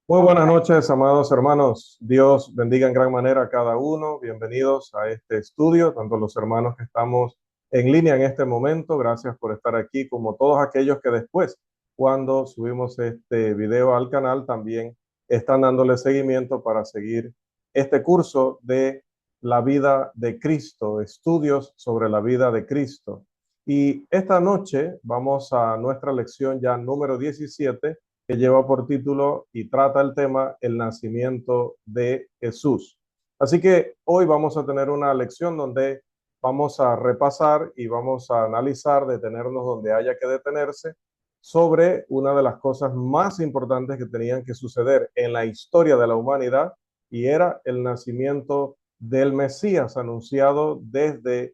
Muy buenas noches, amados hermanos. Dios bendiga en gran manera a cada uno. Bienvenidos a este estudio, tanto los hermanos que estamos en línea en este momento. Gracias por estar aquí, como todos aquellos que después, cuando subimos este video al canal, también están dándole seguimiento para seguir este curso de la vida de Cristo, estudios sobre la vida de Cristo. Y esta noche vamos a nuestra lección ya número 17, que lleva por título y trata el tema el nacimiento de Jesús. Así que hoy vamos a tener una lección donde vamos a repasar y vamos a analizar, detenernos donde haya que detenerse, sobre una de las cosas más importantes que tenían que suceder en la historia de la humanidad, y era el nacimiento del Mesías, anunciado desde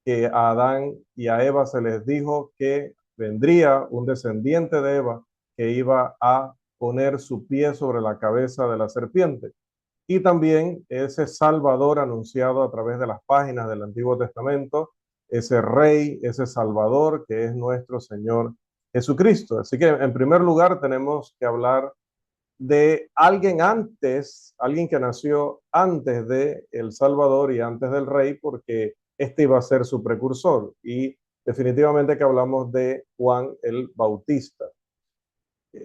que a Adán y a Eva se les dijo que vendría un descendiente de Eva que iba a poner su pie sobre la cabeza de la serpiente. Y también ese Salvador anunciado a través de las páginas del Antiguo Testamento, ese Rey, ese Salvador que es nuestro Señor Jesucristo. Así que en primer lugar tenemos que hablar de alguien antes, alguien que nació antes de el Salvador y antes del Rey, porque este iba a ser su precursor. Y definitivamente que hablamos de Juan el Bautista.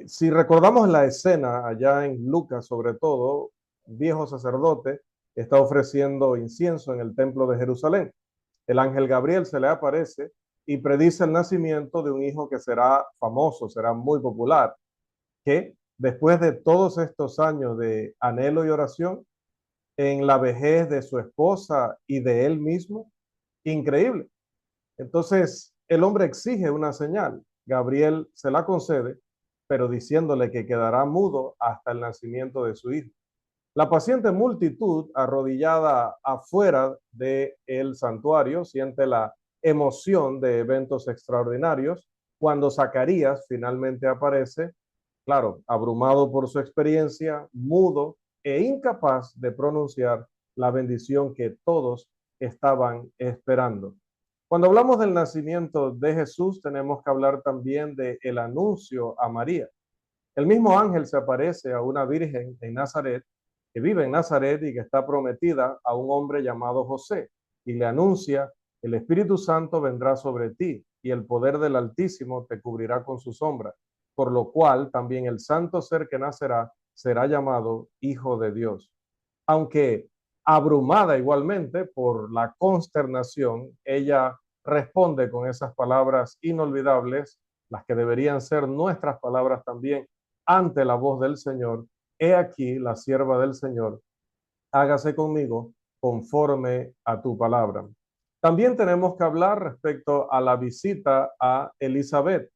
Si recordamos la escena allá en Lucas, sobre todo, un viejo sacerdote está ofreciendo incienso en el templo de Jerusalén. El ángel Gabriel se le aparece y predice el nacimiento de un hijo que será famoso, será muy popular, que después de todos estos años de anhelo y oración, en la vejez de su esposa y de él mismo, increíble. Entonces, el hombre exige una señal. Gabriel se la concede, pero diciéndole que quedará mudo hasta el nacimiento de su hijo. La paciente multitud, arrodillada afuera del santuario, siente la emoción de eventos extraordinarios cuando Zacarías finalmente aparece, claro, abrumado por su experiencia, mudo e incapaz de pronunciar la bendición que todos estaban esperando. Cuando hablamos del nacimiento de Jesús, tenemos que hablar también del anuncio a María. El mismo ángel se aparece a una virgen en Nazaret, que vive en Nazaret y que está prometida a un hombre llamado José, y le anuncia: el Espíritu Santo vendrá sobre ti y el poder del Altísimo te cubrirá con su sombra, por lo cual también el santo ser que nacerá será llamado Hijo de Dios. Aunque abrumada igualmente por la consternación, ella responde con esas palabras inolvidables, las que deberían ser nuestras palabras también ante la voz del Señor: he aquí la sierva del Señor, hágase conmigo conforme a tu palabra. También tenemos que hablar respecto a la visita a Elizabeth.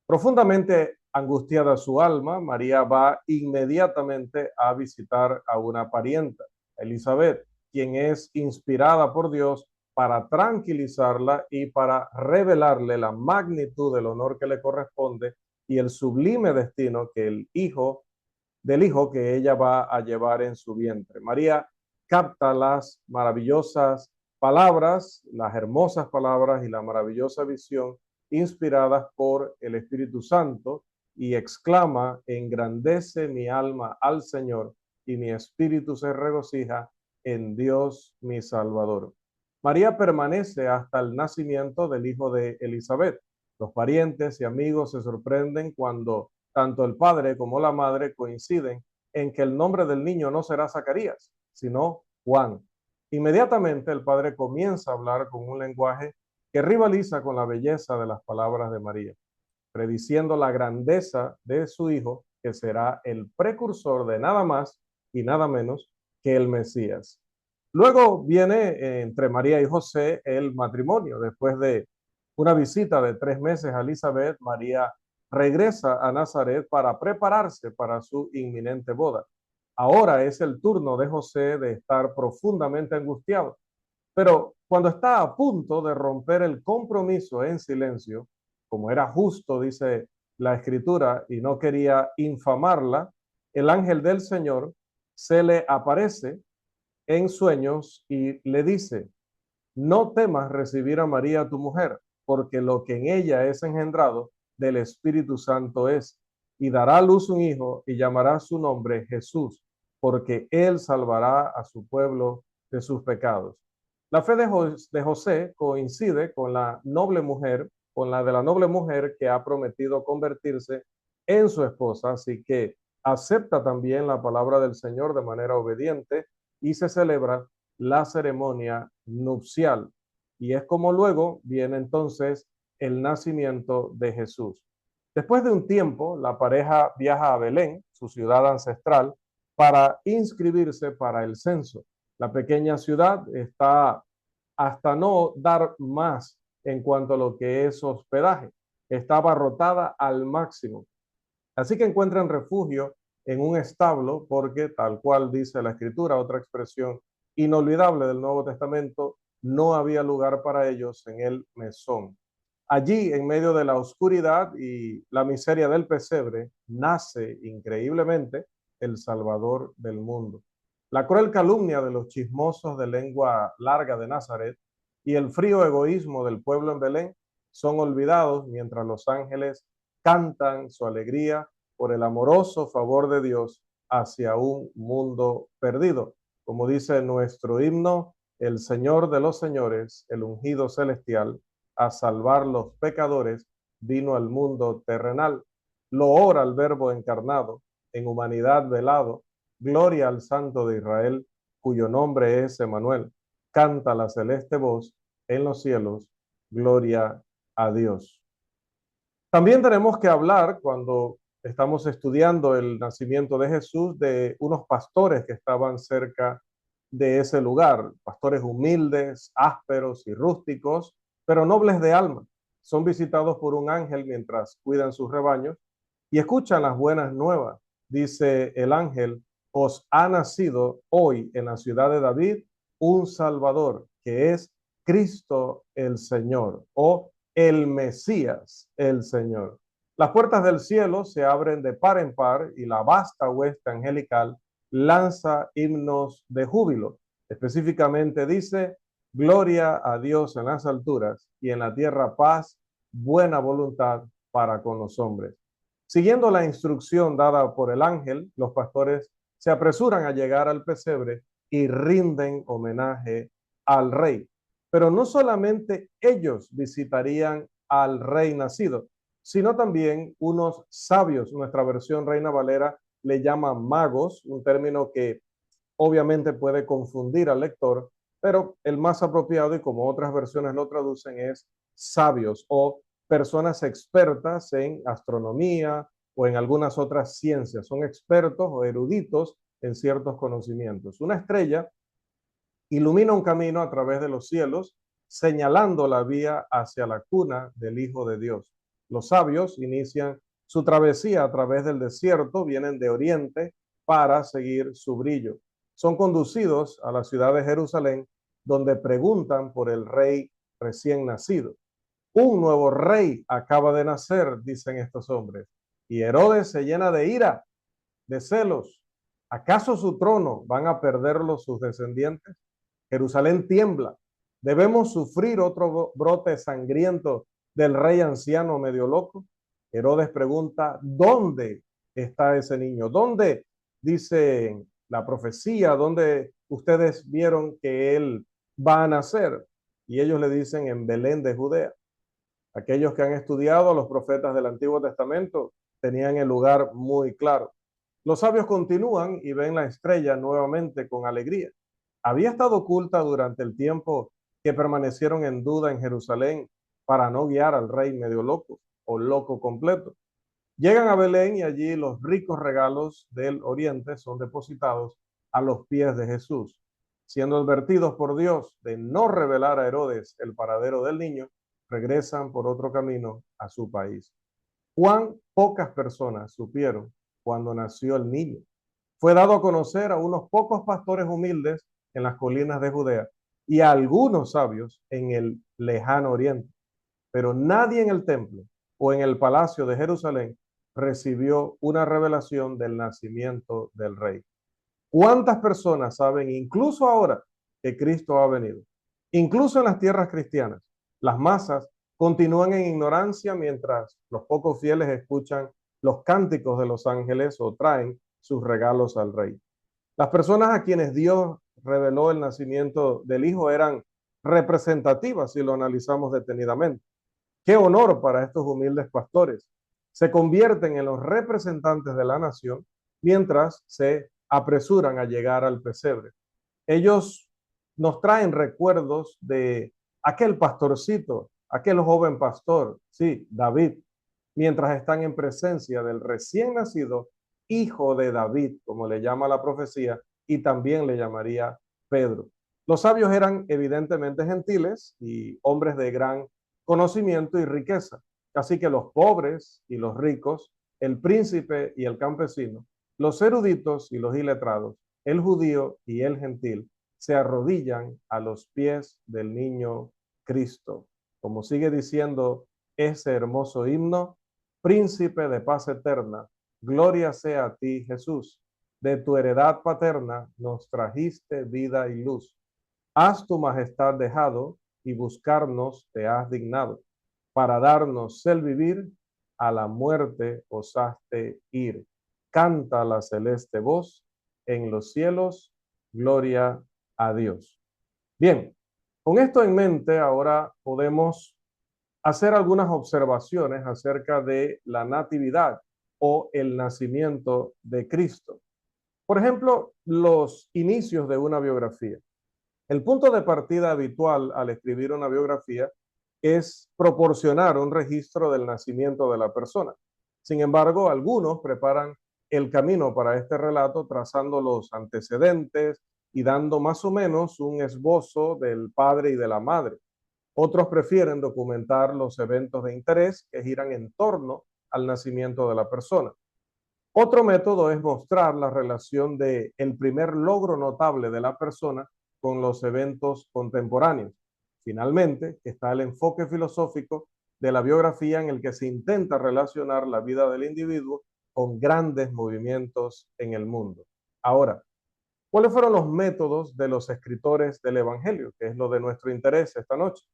Profundamente angustiada su alma, María va inmediatamente a visitar a una parienta, Elizabeth, quien es inspirada por Dios para tranquilizarla y para revelarle la magnitud del honor que le corresponde y el sublime destino que del hijo que ella va a llevar en su vientre. María capta las maravillosas palabras, las hermosas palabras y la maravillosa visión inspiradas por el Espíritu Santo, y exclama: engrandece mi alma al Señor y mi espíritu se regocija en Dios mi Salvador. María permanece hasta el nacimiento del hijo de Elizabeth. Los parientes y amigos se sorprenden cuando tanto el padre como la madre coinciden en que el nombre del niño no será Zacarías, sino Juan. Inmediatamente el padre comienza a hablar con un lenguaje que rivaliza con la belleza de las palabras de María, prediciendo la grandeza de su hijo, que será el precursor de nada más y nada menos que el Mesías. Luego viene entre María y José el matrimonio. Después de una visita de 3 meses a Elizabeth, María regresa a Nazaret para prepararse para su inminente boda. Ahora es el turno de José de estar profundamente angustiado, pero cuando está a punto de romper el compromiso en silencio, como era justo, dice la escritura, y no quería infamarla, el ángel del Señor se le aparece en sueños y le dice: no temas recibir a María tu mujer, porque lo que en ella es engendrado del Espíritu Santo es. y dará a luz un hijo y llamará su nombre Jesús, porque él salvará a su pueblo de sus pecados. La fe de José coincide con la noble mujer, con la de la noble mujer que ha prometido convertirse en su esposa, así que acepta también la palabra del Señor de manera obediente y se celebra la ceremonia nupcial. Y es como luego viene entonces el nacimiento de Jesús. Después de un tiempo, la pareja viaja a Belén, su ciudad ancestral, para inscribirse para el censo. La pequeña ciudad está hasta no dar más en cuanto a lo que es hospedaje. Está abarrotada al máximo. Así que encuentran refugio en un establo porque, tal cual dice la Escritura, otra expresión inolvidable del Nuevo Testamento, no había lugar para ellos en el mesón. Allí, en medio de la oscuridad y la miseria del pesebre, nace increíblemente el Salvador del mundo. La cruel calumnia de los chismosos de lengua larga de Nazaret y el frío egoísmo del pueblo en Belén son olvidados mientras los ángeles cantan su alegría por el amoroso favor de Dios hacia un mundo perdido. Como dice nuestro himno, el Señor de los señores, el ungido celestial, a salvar los pecadores, vino al mundo terrenal. Loor al Verbo encarnado, en humanidad velado, gloria al Santo de Israel, cuyo nombre es Emanuel. Canta la celeste voz en los cielos, gloria a Dios. También tenemos que hablar, cuando estamos estudiando el nacimiento de Jesús, de unos pastores que estaban cerca de ese lugar, pastores humildes, ásperos y rústicos, pero nobles de alma. Son visitados por un ángel mientras cuidan sus rebaños y escuchan las buenas nuevas. Dice el ángel: os ha nacido hoy en la ciudad de David un Salvador, que es Cristo el Señor, o el Mesías, el Señor. Las puertas del cielo se abren de par en par y la vasta hueste angelical lanza himnos de júbilo. Específicamente dice: gloria a Dios en las alturas y en la tierra paz, buena voluntad para con los hombres. Siguiendo la instrucción dada por el ángel, los pastores se apresuran a llegar al pesebre y rinden homenaje al rey. Pero no solamente ellos visitarían al rey nacido, sino también unos sabios. Nuestra versión Reina Valera le llama magos, un término que obviamente puede confundir al lector, pero el más apropiado, y como otras versiones lo traducen, es sabios o personas expertas en astronomía o en algunas otras ciencias. Son expertos o eruditos en ciertos conocimientos. Una estrella ilumina un camino a través de los cielos, señalando la vía hacia la cuna del Hijo de Dios. Los sabios inician su travesía a través del desierto, vienen de oriente para seguir su brillo. Son conducidos a la ciudad de Jerusalén, donde preguntan por el rey recién nacido. Un nuevo rey acaba de nacer, dicen estos hombres, y Herodes se llena de ira, de celos. ¿Acaso su trono van a perderlo sus descendientes? Jerusalén tiembla. ¿Debemos sufrir otro brote sangriento del rey anciano medio loco? Herodes pregunta: ¿dónde está ese niño? ¿Dónde dice la profecía? ¿Dónde ustedes vieron que él va a nacer? Y ellos le dicen: en Belén de Judea. Aquellos que han estudiado a los profetas del Antiguo Testamento tenían el lugar muy claro. Los sabios continúan y ven la estrella nuevamente con alegría. Había estado oculta durante el tiempo que permanecieron en duda en Jerusalén para no guiar al rey medio loco o loco completo. Llegan a Belén y allí los ricos regalos del oriente son depositados a los pies de Jesús. Siendo advertidos por Dios de no revelar a Herodes el paradero del niño, regresan por otro camino a su país. Cuán pocas personas supieron cuando nació el niño. Fue dado a conocer a unos pocos pastores humildes en las colinas de Judea y a algunos sabios en el lejano oriente. Pero nadie en el templo o en el palacio de Jerusalén recibió una revelación del nacimiento del rey. ¿Cuántas personas saben, incluso ahora, que Cristo ha venido? Incluso en las tierras cristianas, las masas continúan en ignorancia mientras los pocos fieles escuchan los cánticos de los ángeles o traen sus regalos al rey. Las personas a quienes Dios reveló el nacimiento del Hijo eran representativas si lo analizamos detenidamente. Qué honor para estos humildes pastores. Se convierten en los representantes de la nación mientras se apresuran a llegar al pesebre. Ellos nos traen recuerdos de aquel pastorcito, aquel joven pastor, sí, David, mientras están en presencia del recién nacido hijo de David, como le llama la profecía, y también le llamaría Pedro. Los sabios eran evidentemente gentiles y hombres de gran conocimiento y riqueza. Así que los pobres y los ricos, el príncipe y el campesino, los eruditos y los iletrados, el judío y el gentil, se arrodillan a los pies del niño Cristo. Como sigue diciendo ese hermoso himno, príncipe de paz eterna, gloria sea a ti, Jesús. De tu heredad paterna nos trajiste vida y luz. Has tu majestad dejado y buscarnos te has dignado. Para darnos el vivir, a la muerte osaste ir. Canta la celeste voz en los cielos, gloria a Dios. Bien, con esto en mente, ahora podemos hacer algunas observaciones acerca de la natividad o el nacimiento de Cristo. Por ejemplo, los inicios de una biografía. El punto de partida habitual al escribir una biografía es proporcionar un registro del nacimiento de la persona. Sin embargo, algunos preparan el camino para este relato trazando los antecedentes y dando más o menos un esbozo del padre y de la madre. Otros prefieren documentar los eventos de interés que giran en torno al nacimiento de la persona. Otro método es mostrar la relación de el primer logro notable de la persona con los eventos contemporáneos. Finalmente, está el enfoque filosófico de la biografía en el que se intenta relacionar la vida del individuo con grandes movimientos en el mundo. Ahora, ¿cuáles fueron los métodos de los escritores del Evangelio? Que es lo de nuestro interés esta noche.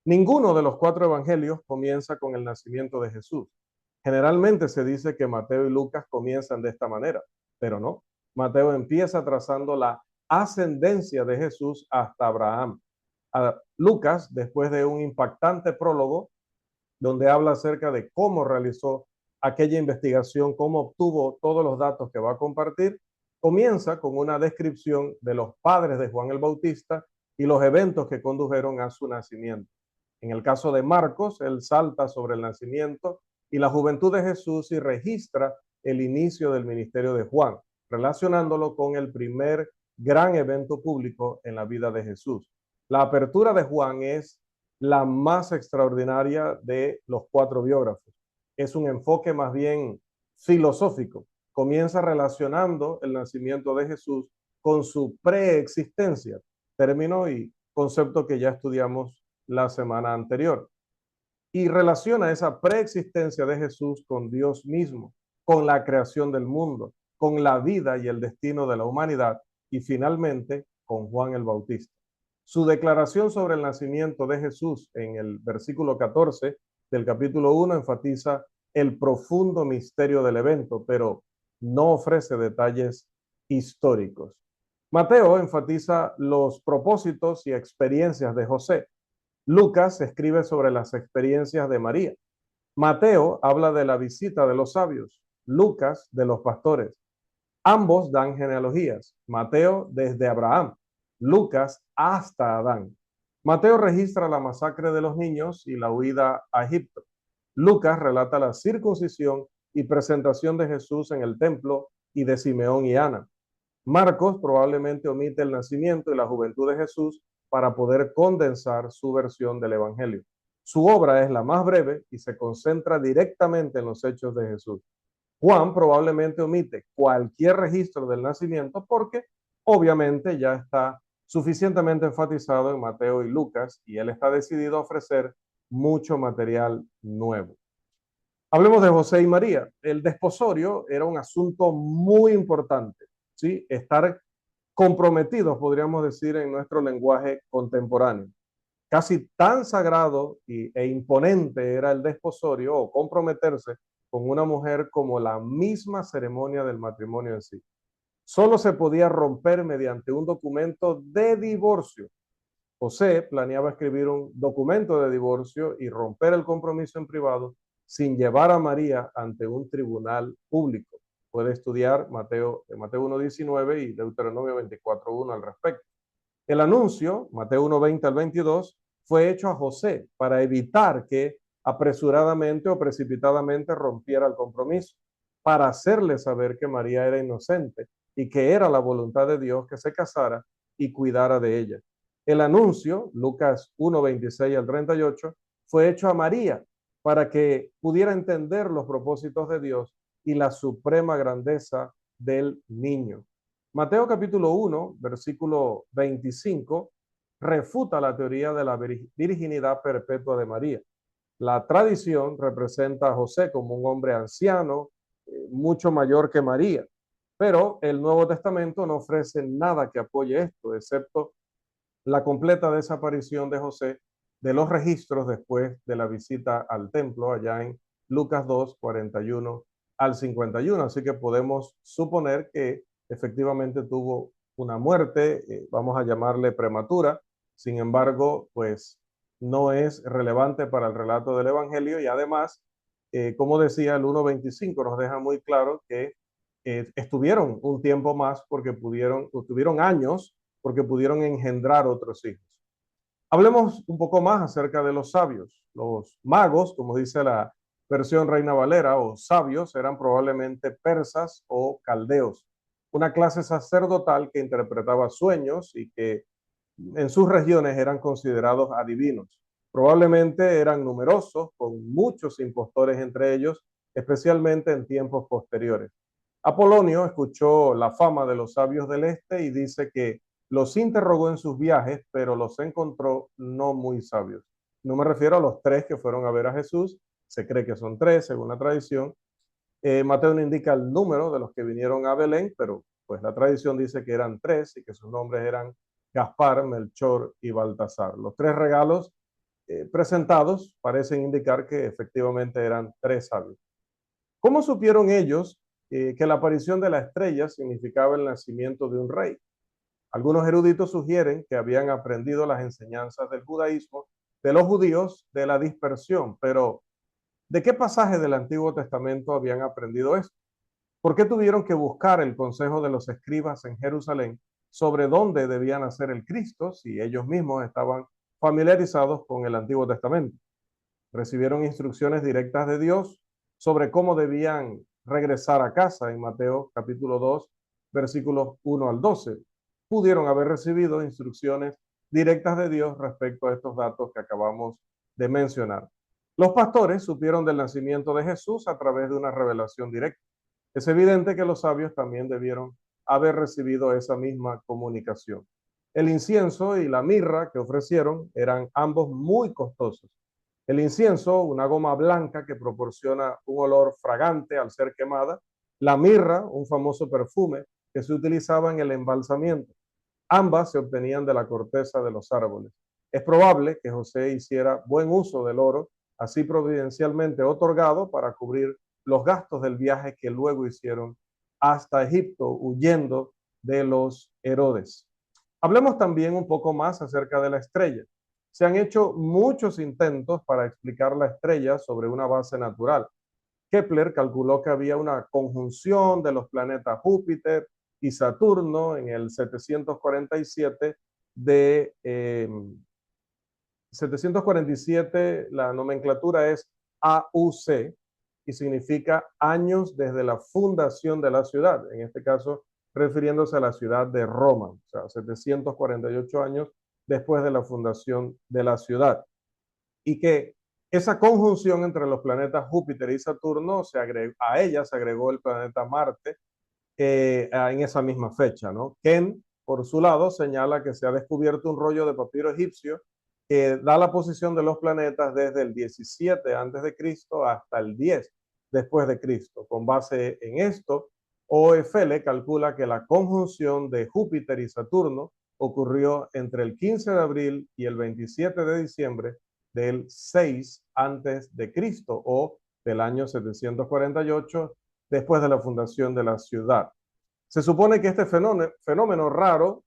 Ninguno de los cuatro evangelios comienza con el nacimiento de Jesús. Generalmente se dice que Mateo y Lucas comienzan de esta manera, pero no. Mateo empieza trazando la ascendencia de Jesús hasta Abraham. Lucas, después de un impactante prólogo donde habla acerca de cómo realizó aquella investigación, cómo obtuvo todos los datos que va a compartir, comienza con una descripción de los padres de Juan el Bautista y los eventos que condujeron a su nacimiento. En el caso de Marcos, él salta sobre el nacimiento y la juventud de Jesús y registra el inicio del ministerio de Juan, relacionándolo con el primer gran evento público en la vida de Jesús. La apertura de Juan es la más extraordinaria de los cuatro biógrafos. Es un enfoque más bien filosófico. Comienza relacionando el nacimiento de Jesús con su preexistencia, término y concepto que ya estudiamos la semana anterior. Y relaciona esa preexistencia de Jesús con Dios mismo, con la creación del mundo, con la vida y el destino de la humanidad y finalmente con Juan el Bautista. Su declaración sobre el nacimiento de Jesús en el versículo 14 del capítulo 1 enfatiza el profundo misterio del evento, pero no ofrece detalles históricos. Mateo enfatiza los propósitos y experiencias de José. Lucas escribe sobre las experiencias de María. Mateo habla de la visita de los sabios. Lucas de los pastores. Ambos dan genealogías. Mateo desde Abraham. Lucas hasta Adán. Mateo registra la masacre de los niños y la huida a Egipto. Lucas relata la circuncisión y presentación de Jesús en el templo y de Simeón y Ana. Marcos probablemente omite el nacimiento y la juventud de Jesús para poder condensar su versión del Evangelio. Su obra es la más breve y se concentra directamente en los hechos de Jesús. Juan probablemente omite cualquier registro del nacimiento porque obviamente ya está suficientemente enfatizado en Mateo y Lucas y él está decidido a ofrecer mucho material nuevo. Hablemos de José y María. El desposorio era un asunto muy importante, ¿sí? Estar comprometidos, podríamos decir, en nuestro lenguaje contemporáneo. Casi tan sagrado e imponente era el desposorio o comprometerse con una mujer como la misma ceremonia del matrimonio en sí. Solo se podía romper mediante un documento de divorcio. José planeaba escribir un documento de divorcio y romper el compromiso en privado sin llevar a María ante un tribunal público. Puede estudiar Mateo 1:19 y Deuteronomio 24:1 al respecto. El anuncio, Mateo 1:20 al 22, fue hecho a José para evitar que apresuradamente o precipitadamente rompiera el compromiso, para hacerle saber que María era inocente y que era la voluntad de Dios que se casara y cuidara de ella. El anuncio, Lucas 1:26 al 38, fue hecho a María para que pudiera entender los propósitos de Dios y la suprema grandeza del niño. Mateo capítulo 1, versículo 25, refuta la teoría de la virginidad perpetua de María. La tradición representa a José como un hombre anciano, mucho mayor que María, pero el Nuevo Testamento no ofrece nada que apoye esto, excepto la completa desaparición de José de los registros después de la visita al templo allá en Lucas 2, 41 al 51. Así que podemos suponer que efectivamente tuvo una muerte, vamos a llamarle prematura. Sin embargo, pues no es relevante para el relato del Evangelio y además, como decía, el 1:25 nos deja muy claro que estuvieron un tiempo más porque tuvieron años porque pudieron engendrar otros hijos. Hablemos un poco más acerca de los sabios. Los magos, como dice la versión Reina Valera, o sabios, eran probablemente persas o caldeos, una clase sacerdotal que interpretaba sueños y que en sus regiones eran considerados adivinos. Probablemente eran numerosos, con muchos impostores entre ellos, especialmente en tiempos posteriores. Apolonio escuchó la fama de los sabios del este y dice que los interrogó en sus viajes, pero los encontró no muy sabios. No me refiero a los tres que fueron a ver a Jesús, se cree que son tres según la tradición. Mateo no indica el número de los que vinieron a Belén, pero pues la tradición dice que eran tres y que sus nombres eran Gaspar, Melchor y Baltasar. Los tres regalos presentados parecen indicar que efectivamente eran tres sabios. ¿Cómo supieron ellos que la aparición de la estrella significaba el nacimiento de un rey? Algunos eruditos sugieren que habían aprendido las enseñanzas del judaísmo de los judíos de la dispersión, pero ¿de qué pasaje del Antiguo Testamento habían aprendido esto? ¿Por qué tuvieron que buscar el consejo de los escribas en Jerusalén sobre dónde debía nacer el Cristo si ellos mismos estaban familiarizados con el Antiguo Testamento? Recibieron instrucciones directas de Dios sobre cómo debían regresar a casa en Mateo capítulo 2, versículos 1 al 12. Pudieron haber recibido instrucciones directas de Dios respecto a estos datos que acabamos de mencionar. Los pastores supieron del nacimiento de Jesús a través de una revelación directa. Es evidente que los sabios también debieron haber recibido esa misma comunicación. El incienso y la mirra que ofrecieron eran ambos muy costosos. El incienso, una goma blanca que proporciona un olor fragante al ser quemada. La mirra, un famoso perfume que se utilizaba en el embalsamiento. Ambas se obtenían de la corteza de los árboles. Es probable que José hiciera buen uso del oro, así providencialmente otorgado para cubrir los gastos del viaje que luego hicieron hasta Egipto, huyendo de los Herodes. Hablemos también un poco más acerca de la estrella. Se han hecho muchos intentos para explicar la estrella sobre una base natural. Kepler calculó que había una conjunción de los planetas Júpiter y Saturno en el 747 de 747, la nomenclatura es AUC y significa años desde la fundación de la ciudad, en este caso refiriéndose a la ciudad de Roma, o sea, 748 años después de la fundación de la ciudad. Y que esa conjunción entre los planetas Júpiter y Saturno, a ella se agregó el planeta Marte en esa misma fecha, ¿no? Ken, por su lado, señala que se ha descubierto un rollo de papiro egipcio que da la posición de los planetas desde el 17 antes de Cristo hasta el 10 después de Cristo. Con base en esto, OFL calcula que la conjunción de Júpiter y Saturno ocurrió entre el 15 de abril y el 27 de diciembre del 6 antes de Cristo o del año 748 después de la fundación de la ciudad. Se supone que este fenómeno raro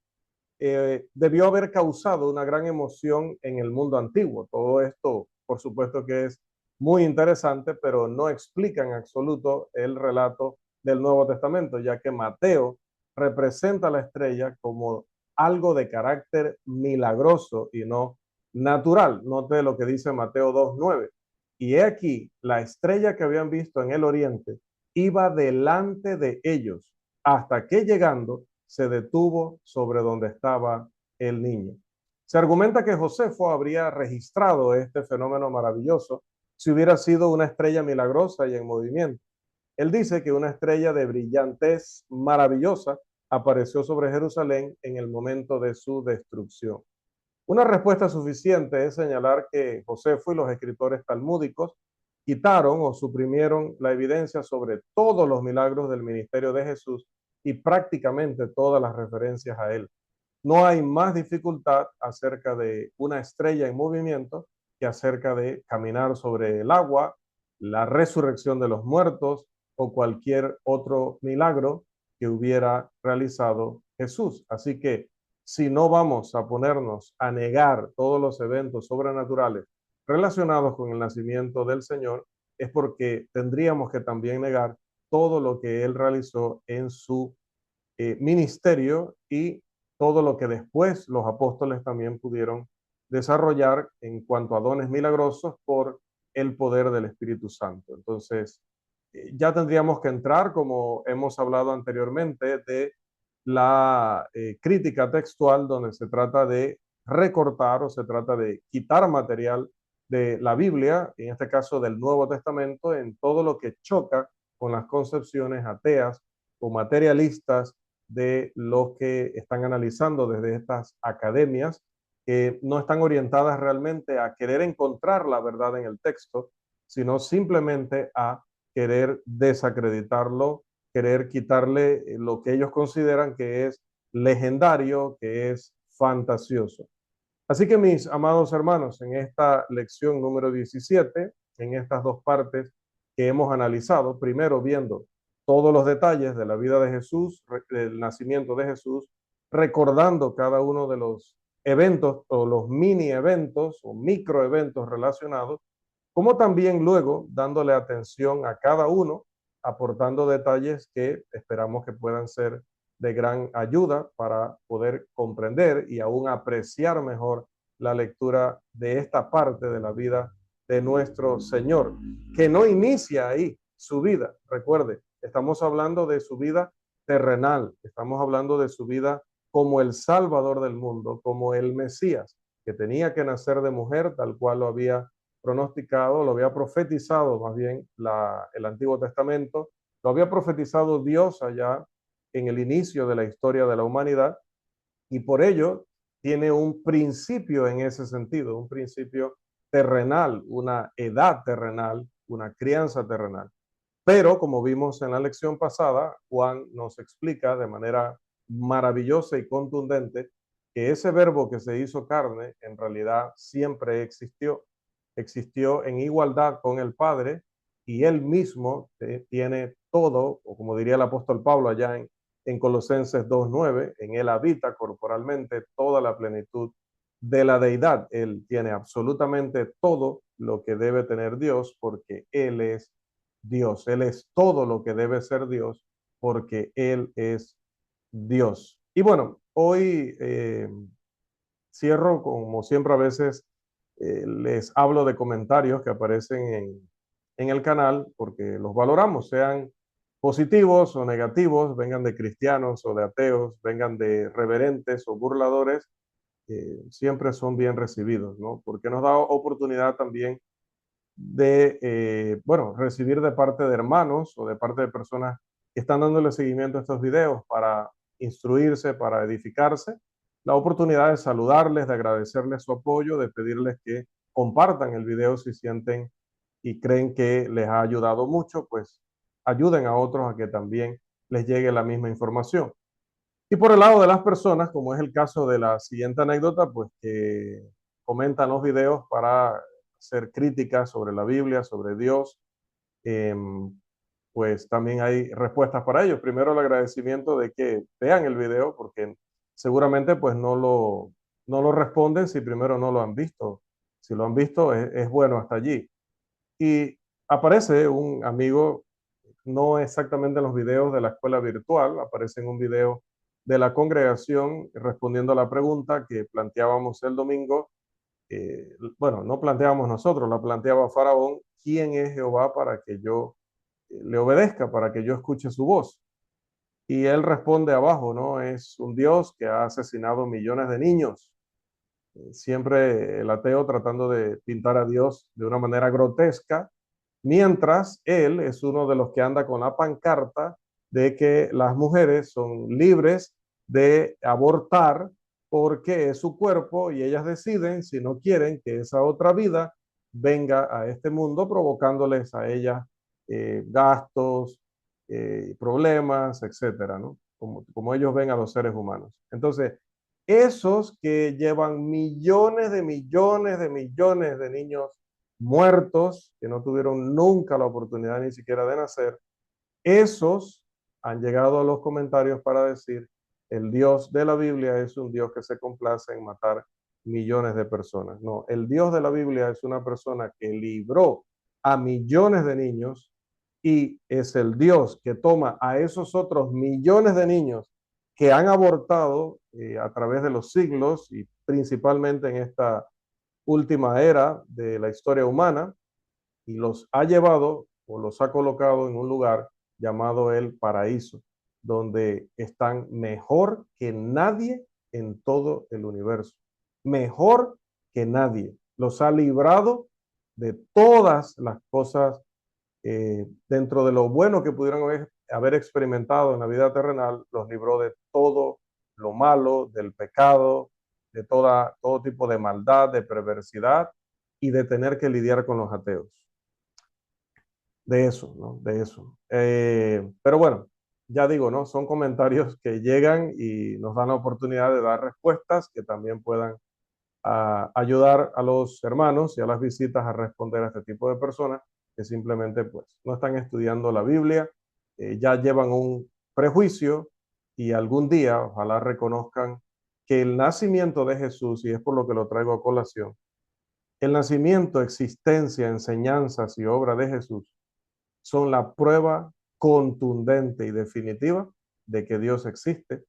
debió haber causado una gran emoción en el mundo antiguo. Todo esto, por supuesto que es muy interesante, pero no explica en absoluto el relato del Nuevo Testamento, ya que Mateo representa la estrella como algo de carácter milagroso y no natural. Note lo que dice Mateo 2:9. Y he aquí, la estrella que habían visto en el oriente iba delante de ellos, hasta que llegando se detuvo sobre donde estaba el niño. Se argumenta que Josefo habría registrado este fenómeno maravilloso si hubiera sido una estrella milagrosa y en movimiento. Él dice que una estrella de brillantez maravillosa apareció sobre Jerusalén en el momento de su destrucción. Una respuesta suficiente es señalar que Josefo y los escritores talmúdicos quitaron o suprimieron la evidencia sobre todos los milagros del ministerio de Jesús y prácticamente todas las referencias a él. No hay más dificultad acerca de una estrella en movimiento que acerca de caminar sobre el agua, la resurrección de los muertos o cualquier otro milagro que hubiera realizado Jesús. Así que si no vamos a ponernos a negar todos los eventos sobrenaturales relacionados con el nacimiento del Señor, es porque tendríamos que también negar todo lo que Él realizó en su ministerio y todo lo que después los apóstoles también pudieron desarrollar en cuanto a dones milagrosos por el poder del Espíritu Santo. Entonces, ya tendríamos que entrar, como hemos hablado anteriormente, de la crítica textual, donde se trata de recortar o se trata de quitar material de la Biblia, en este caso del Nuevo Testamento, en todo lo que choca con las concepciones ateas o materialistas de los que están analizando desde estas academias que no están orientadas realmente a querer encontrar la verdad en el texto, sino simplemente a querer desacreditarlo, querer quitarle lo que ellos consideran que es legendario, que es fantasioso. Así que mis amados hermanos, en esta lección número 17, en estas dos partes que hemos analizado, primero viendo todos los detalles de la vida de Jesús, del nacimiento de Jesús, recordando cada uno de los eventos o los mini eventos o micro eventos relacionados, como también luego dándole atención a cada uno, aportando detalles que esperamos que puedan ser de gran ayuda para poder comprender y aún apreciar mejor la lectura de esta parte de la vida de nuestro Señor, que no inicia ahí su vida. Recuerde, estamos hablando de su vida terrenal, estamos hablando de su vida como el Salvador del mundo, como el Mesías, que tenía que nacer de mujer, tal cual lo había pronosticado, lo había profetizado más bien el Antiguo Testamento, lo había profetizado Dios allá en el inicio de la historia de la humanidad y por ello tiene un principio en ese sentido, un principio terrenal, una edad terrenal, una crianza terrenal. Pero como vimos en la lección pasada, Juan nos explica de manera maravillosa y contundente que ese verbo que se hizo carne en realidad siempre existió en igualdad con el Padre y él mismo tiene todo, o como diría el apóstol Pablo allá en Colosenses 2:9, en él habita corporalmente toda la plenitud de la deidad. Él tiene absolutamente todo lo que debe tener Dios porque él es Dios. Él es todo lo que debe ser Dios porque él es Dios. Y bueno, hoy cierro como siempre a veces les hablo de comentarios que aparecen en el canal porque los valoramos, sean positivos o negativos, vengan de cristianos o de ateos, vengan de reverentes o burladores, siempre son bien recibidos, ¿no? Porque nos da oportunidad también de, bueno, recibir de parte de hermanos o de parte de personas que están dándole seguimiento a estos videos para instruirse, para edificarse, la oportunidad de saludarles, de agradecerles su apoyo, de pedirles que compartan el video si sienten y creen que les ha ayudado mucho, pues ayuden a otros a que también les llegue la misma información. Y por el lado de las personas, como es el caso de la siguiente anécdota, pues que comentan los videos para hacer críticas sobre la Biblia, sobre Dios, eh, pues también hay respuestas para ellos. Primero el agradecimiento de que vean el video, porque seguramente pues no lo responden si primero no lo han visto. Si lo han visto es bueno hasta allí. Y aparece un amigo, no exactamente en los videos de la escuela virtual, aparece en un video de la congregación respondiendo a la pregunta que planteábamos el domingo. Bueno, no planteábamos nosotros, la planteaba Faraón: ¿quién es Jehová para que yo le obedezca, para que yo escuche su voz? Y él responde abajo, ¿no? Es un Dios que ha asesinado millones de niños. Siempre el ateo tratando de pintar a Dios de una manera grotesca, mientras él es uno de los que anda con la pancarta de que las mujeres son libres de abortar porque es su cuerpo y ellas deciden si no quieren que esa otra vida venga a este mundo provocándoles a ellas gastos, problemas, etcétera, ¿no? Como ellos ven a los seres humanos. Entonces, esos que llevan millones de millones de millones de niños muertos, que no tuvieron nunca la oportunidad ni siquiera de nacer, esos han llegado a los comentarios para decir: el Dios de la Biblia es un Dios que se complace en matar millones de personas. No, el Dios de la Biblia es una persona que libró a millones de niños y es el Dios que toma a esos otros millones de niños que han abortado a través de los siglos y principalmente en esta última era de la historia humana, y los ha llevado o los ha colocado en un lugar llamado el paraíso, donde están mejor que nadie en todo el universo. Mejor que nadie. Los ha librado de todas las cosas dentro de lo bueno que pudieron haber experimentado en la vida terrenal. Los libró de todo lo malo, del pecado, de todo tipo de maldad, de perversidad y de tener que lidiar con los ateos. De eso, ¿no? De eso. Pero bueno, ya digo, ¿no? Son comentarios que llegan y nos dan la oportunidad de dar respuestas que también puedan ayudar a los hermanos y a las visitas a responder a este tipo de personas que simplemente pues no están estudiando la Biblia, ya llevan un prejuicio y algún día ojalá reconozcan que el nacimiento de Jesús, y es por lo que lo traigo a colación, el nacimiento, existencia, enseñanzas y obra de Jesús son la prueba contundente y definitiva de que Dios existe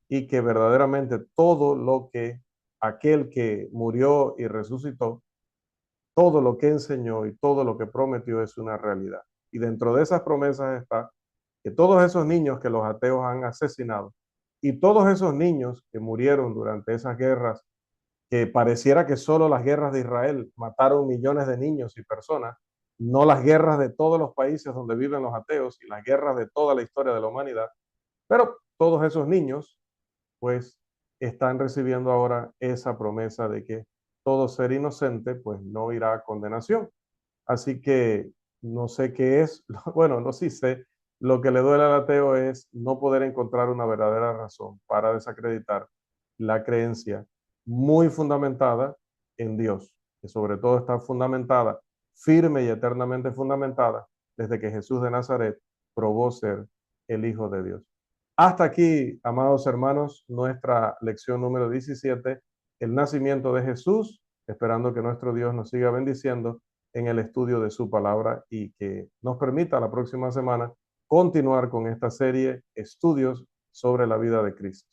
y que verdaderamente todo lo que aquel que murió y resucitó, todo lo que enseñó y todo lo que prometió es una realidad. Y dentro de esas promesas está que todos esos niños que los ateos han asesinado y todos esos niños que murieron durante esas guerras, que pareciera que solo las guerras de Israel mataron millones de niños y personas, no las guerras de todos los países donde viven los ateos y las guerras de toda la historia de la humanidad, pero todos esos niños pues están recibiendo ahora esa promesa de que todo ser inocente pues no irá a condenación. Así que no sé qué es, bueno, no sí sé, lo que le duele al ateo es no poder encontrar una verdadera razón para desacreditar la creencia muy fundamentada en Dios, que sobre todo está fundamentada, firme y eternamente fundamentada, desde que Jesús de Nazaret probó ser el Hijo de Dios. Hasta aquí, amados hermanos, nuestra lección número 17, el nacimiento de Jesús, esperando que nuestro Dios nos siga bendiciendo en el estudio de su palabra y que nos permita la próxima semana continuar con esta serie, estudios sobre la vida de Cristo.